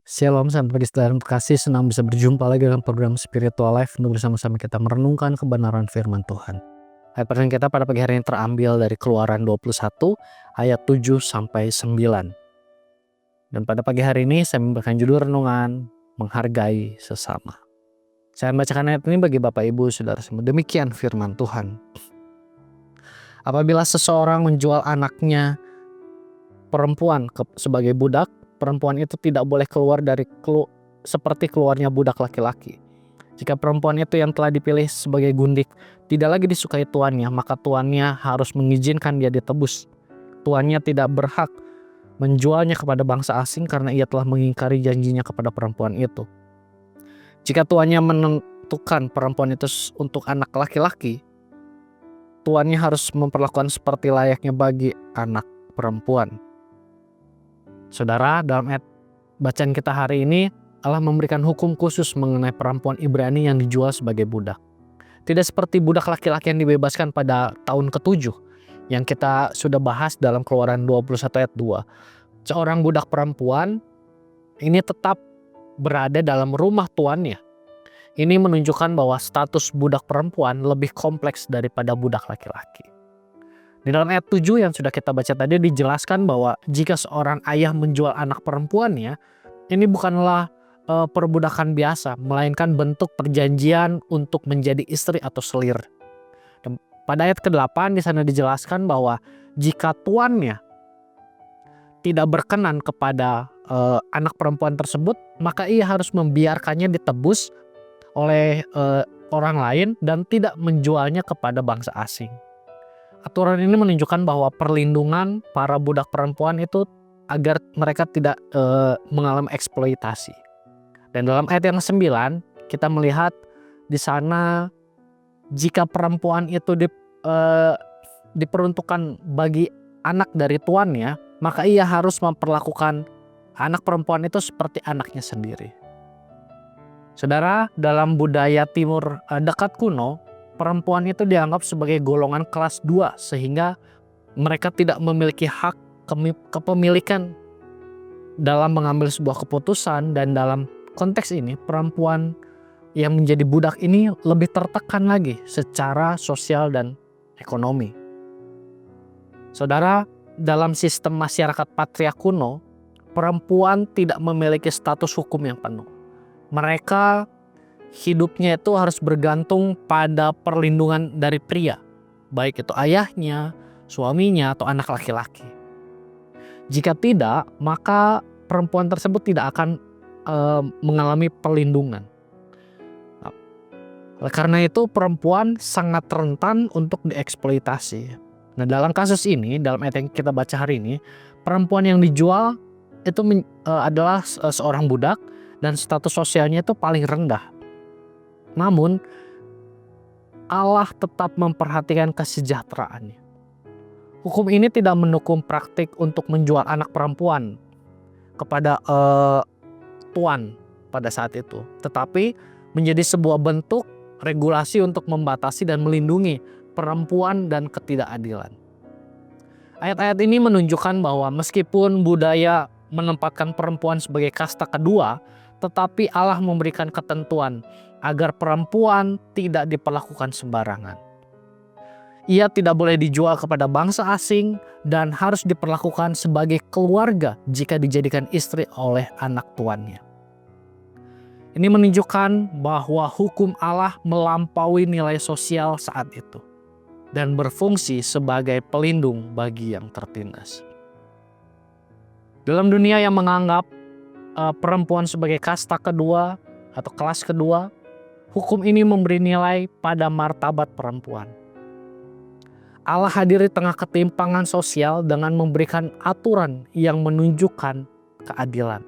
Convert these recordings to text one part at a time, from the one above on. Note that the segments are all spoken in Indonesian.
Shalom, sahabat pagi saudara terkasih, senang bisa berjumpa lagi dalam program Spiritual Life untuk bersama-sama kita merenungkan kebenaran firman Tuhan. Ayat perhatian kita pada pagi hari ini terambil dari Keluaran 21 ayat 7 sampai 9. Dan pada pagi hari ini saya memberikan judul renungan menghargai sesama. Saya membacakan ayat ini bagi Bapak Ibu Saudara semua. Demikian firman Tuhan. Apabila seseorang menjual anaknya perempuan sebagai budak, perempuan itu tidak boleh keluar seperti keluarnya budak laki-laki. Jika perempuan itu yang telah dipilih sebagai gundik tidak lagi disukai tuannya, maka tuannya harus mengizinkan dia ditebus. Tuannya tidak berhak menjualnya kepada bangsa asing karena ia telah mengingkari janjinya kepada perempuan itu. Jika tuannya menentukan perempuan itu untuk anak laki-laki, tuannya harus memperlakukan seperti layaknya bagi anak perempuan. Saudara, dalam ayat bacaan kita hari ini, Allah memberikan hukum khusus mengenai perempuan Ibrani yang dijual sebagai budak. Tidak seperti budak laki-laki yang dibebaskan pada tahun ke-7 yang kita sudah bahas dalam Keluaran 21 ayat 2. Seorang budak perempuan ini tetap berada dalam rumah tuannya. Ini menunjukkan bahwa status budak perempuan lebih kompleks daripada budak laki-laki. Di dalam ayat 7 yang sudah kita baca tadi dijelaskan bahwa jika seorang ayah menjual anak perempuannya, ini bukanlah perbudakan biasa, melainkan bentuk perjanjian untuk menjadi istri atau selir. Dan pada ayat ke-8 di sana dijelaskan bahwa jika tuannya tidak berkenan kepada anak perempuan tersebut, maka ia harus membiarkannya ditebus oleh orang lain dan tidak menjualnya kepada bangsa asing. Aturan ini menunjukkan bahwa perlindungan para budak perempuan itu agar mereka tidak mengalami eksploitasi. Dan dalam ayat yang 9 kita melihat di sana jika perempuan itu diperuntukkan bagi anak dari tuannya, maka ia harus memperlakukan anak perempuan itu seperti anaknya sendiri. Saudara, dalam budaya timur dekat kuno, perempuan itu dianggap sebagai golongan kelas 2 sehingga mereka tidak memiliki hak kepemilikan dalam mengambil sebuah keputusan, dan dalam konteks ini perempuan yang menjadi budak ini lebih tertekan lagi secara sosial dan ekonomi. Saudara, dalam sistem masyarakat patriark kuno, perempuan tidak memiliki status hukum yang penuh. Mereka hidupnya itu harus bergantung pada perlindungan dari pria, baik itu ayahnya, suaminya, atau anak laki-laki. Jika tidak, maka perempuan tersebut tidak akan mengalami perlindungan. Karena itu perempuan sangat rentan untuk dieksploitasi. Nah, dalam kasus ini, dalam ayat yang kita baca hari ini, perempuan yang dijual itu adalah seorang budak dan status sosialnya itu paling rendah. Namun Allah tetap memperhatikan kesejahteraannya. Hukum ini tidak mendukung praktik untuk menjual anak perempuan kepada tuan pada saat itu, tetapi menjadi sebuah bentuk regulasi untuk membatasi dan melindungi perempuan dan ketidakadilan. Ayat-ayat ini menunjukkan bahwa meskipun budaya menempatkan perempuan sebagai kasta kedua, tetapi Allah memberikan ketentuan agar perempuan tidak diperlakukan sembarangan. Ia tidak boleh dijual kepada bangsa asing dan harus diperlakukan sebagai keluarga jika dijadikan istri oleh anak tuannya. Ini menunjukkan bahwa hukum Allah melampaui nilai sosial saat itu dan berfungsi sebagai pelindung bagi yang tertindas. Dalam dunia yang menganggap perempuan sebagai kasta kedua atau kelas kedua, hukum ini memberi nilai pada martabat perempuan. Allah hadir di tengah ketimpangan sosial dengan memberikan aturan yang menunjukkan keadilan.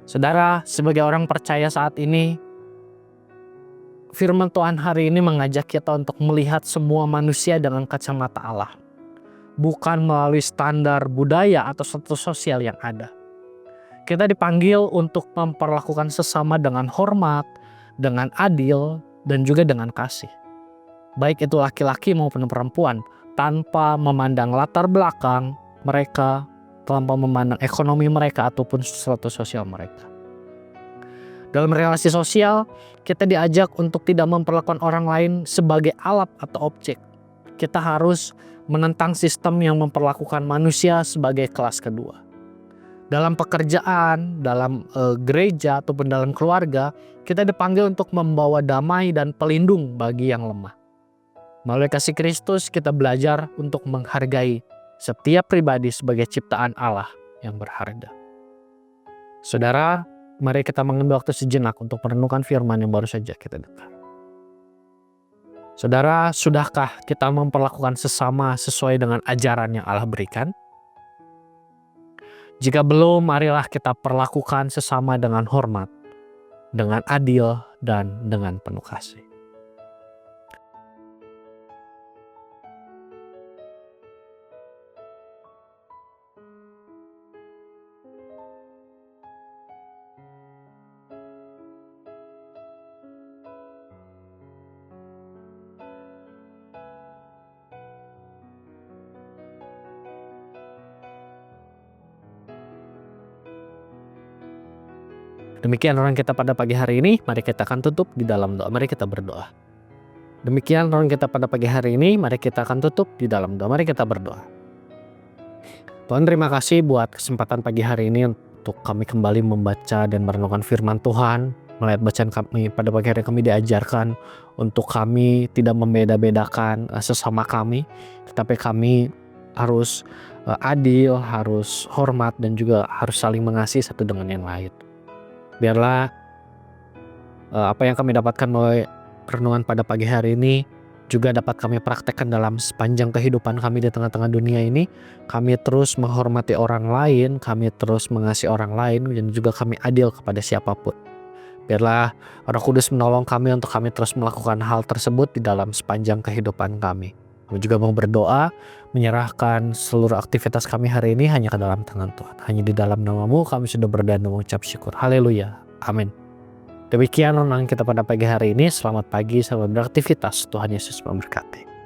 Saudara, sebagai orang percaya saat ini, firman Tuhan hari ini mengajak kita untuk melihat semua manusia dengan kacamata Allah, bukan melalui standar budaya atau status sosial yang ada. Kita dipanggil untuk memperlakukan sesama dengan hormat, dengan adil, dan juga dengan kasih. Baik itu laki-laki maupun perempuan, tanpa memandang latar belakang mereka, terlampau memandang ekonomi mereka ataupun status sosial mereka. Dalam relasi sosial, kita diajak untuk tidak memperlakukan orang lain sebagai alat atau objek. Kita harus menentang sistem yang memperlakukan manusia sebagai kelas kedua. Dalam pekerjaan, dalam gereja ataupun dalam keluarga, kita dipanggil untuk membawa damai dan pelindung bagi yang lemah. Melalui kasih Kristus, kita belajar untuk menghargai setiap pribadi sebagai ciptaan Allah yang berharga. Saudara, mari kita mengambil waktu sejenak untuk merenungkan firman yang baru saja kita dengar. Saudara, sudahkah kita memperlakukan sesama sesuai dengan ajaran yang Allah berikan? Jika belum, marilah kita perlakukan sesama dengan hormat, dengan adil, dan dengan penuh kasih. Demikian renungan kita pada pagi hari ini. Mari kita akan tutup di dalam doa. Mari kita berdoa. Demikian renungan kita pada pagi hari ini. Mari kita akan tutup di dalam doa. Mari kita berdoa. Tuhan, terima kasih buat kesempatan pagi hari ini untuk kami kembali membaca dan merenungkan firman Tuhan. Melihat bacaan kami pada pagi hari kami diajarkan untuk kami tidak membeda-bedakan sesama kami, tetapi kami harus adil, harus hormat, dan juga harus saling mengasihi satu dengan yang lain. Biarlah apa yang kami dapatkan melalui renungan pada pagi hari ini juga dapat kami praktekkan dalam sepanjang kehidupan kami di tengah-tengah dunia ini. Kami terus menghormati orang lain, kami terus mengasihi orang lain, dan juga kami adil kepada siapapun. Biarlah Roh Kudus menolong kami untuk kami terus melakukan hal tersebut di dalam sepanjang kehidupan kami. Kami juga mau berdoa, menyerahkan seluruh aktivitas kami hari ini hanya ke dalam tangan Tuhan. Hanya di dalam nama-Mu kami sudah berdoa dan mengucap syukur. Haleluya. Amin. Demikian renungan kita pada pagi hari ini. Selamat pagi, selamat beraktivitas. Tuhan Yesus memberkati.